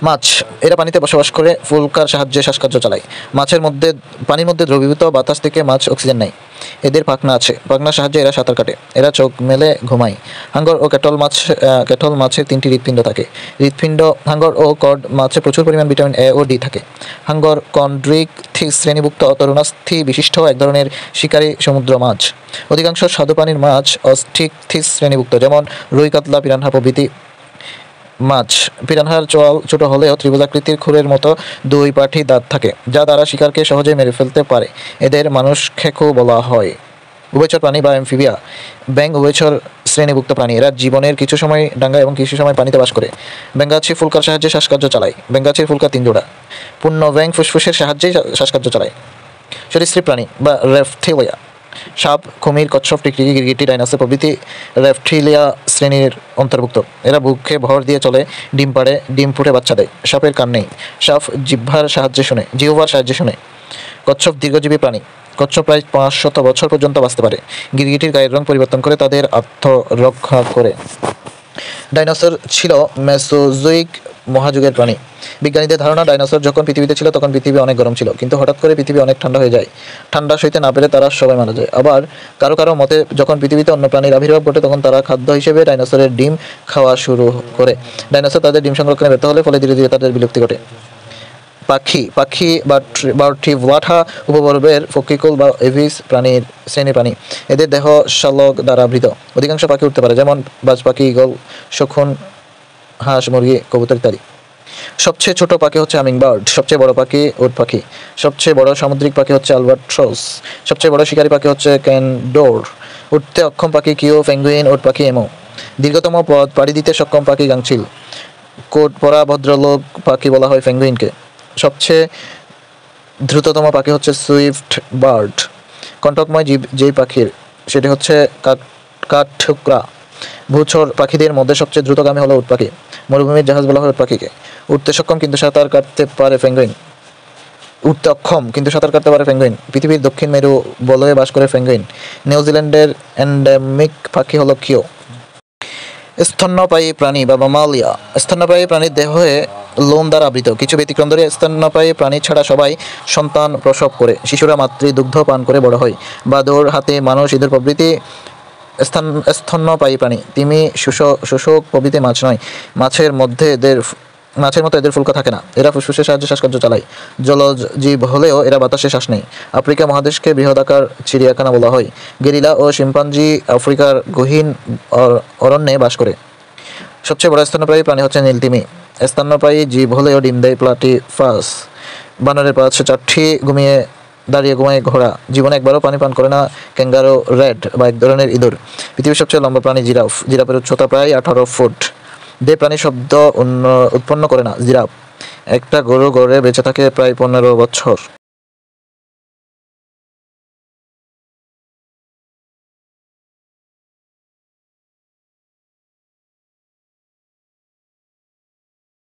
মাছ এরা পানিতে বসবাস করে ফুলকার সাহায্যে শ্বাসকার্য চালায়। পানির মধ্যে দ্রবীভূত বাতাস থেকে মাছ অক্সিজেন নেয়। এদের পাখনা আছে, পাখনার সাহায্যে এরা সাঁতার কাটে। এরা চোখ মেলে ঘুমায়। হাঙ্গর ও ক্যাটল মাছের 3টি হৃৎপিণ্ড থাকে। হাঙ্গর ও কড মাছে প্রচুর পরিমাণ ভিটামিন এ ও ডি থাকে। হাঙ্গর কন্ড্রিকথিস শ্রেণীভুক্ত তরুণাস্থি বিশিষ্ট এক ধরনের শিকারী সমুদ্র মাছ। অধিকাংশ স্বাদুপানির মাছ অস্টিকথিস শ্রেণীভুক্ত, যেমন রুই, কাতলা, পিরানহা প্রভৃতি মাছ। পিরানহার চোয়াল ছোট হলেও ত্রিভুজাকৃতির খুরের মতো 2 পাটি দাঁত থাকে, যা দ্বারা শিকারকে সহজে মেরে ফেলতে পারে। এদের মানুষ খেকো বলা হয়। উভয়চর প্রাণী বা অ্যামফিবিয়া। ব্যাঙ উভয়চর শ্রেণীভুক্ত প্রাণী। এরা জীবনের কিছু সময় ডাঙ্গা এবং কিছু সময় পানিতে বাস করে। ব্যাঙাচি ফুলকার সাহায্যে শ্বাসকার্য চালায়। ব্যাঙাচির ফুলকা 3 জোড়া। পূর্ণ ব্যাঙ ফুসফুসের সাহায্যেই শ্বাসকার্য চালায়। সরীসৃপ প্রাণী বা রেপটিলিয়া। সাপ, কুমির, কচ্ছপ, টিকটিকি, গিরগিটি, ডাইনোসর প্রভৃতি রেপটিলিয়া শ্রেণীর অন্তর্ভুক্ত। এরা বুকে ভর দিয়ে চলে, ডিম পাড়ে, ডিম ফুটে বাচ্চা দেয়। সাপের কান নেই। সাপ জিহ্বার সাহায্যে শোনে। কচ্ছপ দীর্ঘজীবী প্রাণী। কচ্ছপ প্রায় 500 বছর পর্যন্ত বাঁচতে পারে। গিরগিটির গায়ের রং পরিবর্তন করে তাদের আত্মরক্ষা করে। ডাইনোসর ছিল মেসোজোইক মহাযুগের প্রাণী। বিজ্ঞানীদের ধারণা, ডাইনোসর যখন পৃথিবীতে ছিল তখন পৃথিবী অনেক গরম ছিল, কিন্তু হঠাৎ করে পৃথিবী অনেক ঠান্ডা হয়ে যায়। ঠান্ডা সইতে না পেরে তারা সবাই মারা যায়। আবার কারো মতে যখন পৃথিবীতে অন্য প্রাণীর আবির্ভাব ঘটে তখন তারা খাদ্য হিসেবে ডাইনোসরের ডিম খাওয়া শুরু করে। ডাইনোসর তাদের ডিম সংরক্ষণে ব্যর্থ হলে ফলে ধীরে ধীরে তাদের বিলুপ্তি ঘটে। পাখি বার্টিব্রাটা উপবর্গের পক্ষিকুল বা এভিস শ্রেণীর প্রাণী। এদের দেহ শালক দ্বারা আবৃত। অধিকাংশ পাখি উঠতে পারে, যেমন বাজ পাখি, ঈগল, শকুন, হাঁস, মুরগি, কবুতর ইত্যাদি। সবচেয়ে ছোট পাখি হচ্ছে হামিংবার্ড। সবচেয়ে বড় পাখি উট পাখি। সবচেয়ে বড় সামুদ্রিক পাখি হচ্ছে আলবাট্রস। সবচেয়ে বড় শিকারী পাখি হচ্ছে ক্যান্ডোর। উঠতে অক্ষম পাখি কিউ, পেঙ্গুইন, উট পাখি এমো। দীর্ঘতম পথ পাড়ি দিতে সক্ষম পাখি গাংচিল। কোট পরা ভদ্রলোক পাখি বলা হয় পেঙ্গুইনকে। সবচেয়ে দ্রুততম পাখি হচ্ছে সুইফট বার্ড। কণ্টকময় জীব যেই পাখির, সেটি হচ্ছে কাঠঠোকরা। ভূচর পাখিদের মধ্যে সবচেয়ে দ্রুতগামী হলো উট পাখি। মরুভূমির জাহাজ বলা হয় উট পাখিকে। উঠতে অক্ষম কিন্তু সাঁতার কাটতে পারে পেঙ্গুইন। পৃথিবীর দক্ষিণ মেরু বলয়ে বাস করে পেঙ্গুইন। নিউজিল্যান্ডের এন্ডেমিক পাখি হলো কিও। স্তন্যপায়ী প্রাণী বা মামালিয়া। স্তন্যপায়ী প্রাণীর দেহে লোম দ্বারা আবৃত। কিছু ব্যতিক্রম ধরে স্তন্যপায়ী প্রাণী ছাড়া সবাই সন্তান প্রসব করে। শিশুরা মাতৃদুগ্ধ পান করে বড় হয়। বাদুড়, হাতি, মানুষ, ইঁদুর প্রভৃতি স্তন্যপায়ী প্রাণী। তিমি, শুশুক প্রভৃতি মাছ নয়। মাছের মতো এদের ফুলকা থাকে না। এরা ফুসফুসের সাহায্যে শ্বাসকার্য চালায়। জলজ জীব হলেও এরা বাতাসে শ্বাস নেয়। আফ্রিকা মহাদেশকে বৃহদাকার চিড়িয়াখানা বলা হয়। গেরিলা ও শিম্পাঞ্জি আফ্রিকার গহীন অরণ্যে বাস করে। সবচেয়ে বড় স্তন্যপায়ী প্রাণী হচ্ছে নীলতিমি। স্তন্যপায়ী জীব হলেও ডিম দেয় প্লাটিপাস। বানরের পা হচ্ছে 4টি। দাঁড়িয়ে ঘুমায় ঘোড়া। জীবনে একবারও পানি পান করে না ক্যাঙ্গারু র্যাট বা এক ধরনের ইঁদুর। পৃথিবীর সবচেয়ে লম্বা প্রাণী জিরাফ। জিরাফের উচ্চতা প্রায় 18 ফুট। যে প্রাণী শব্দ উৎপন্ন করে না, জিরাফ। একটা গরু গড়ে বেঁচে থাকে প্রায় 15 বছর।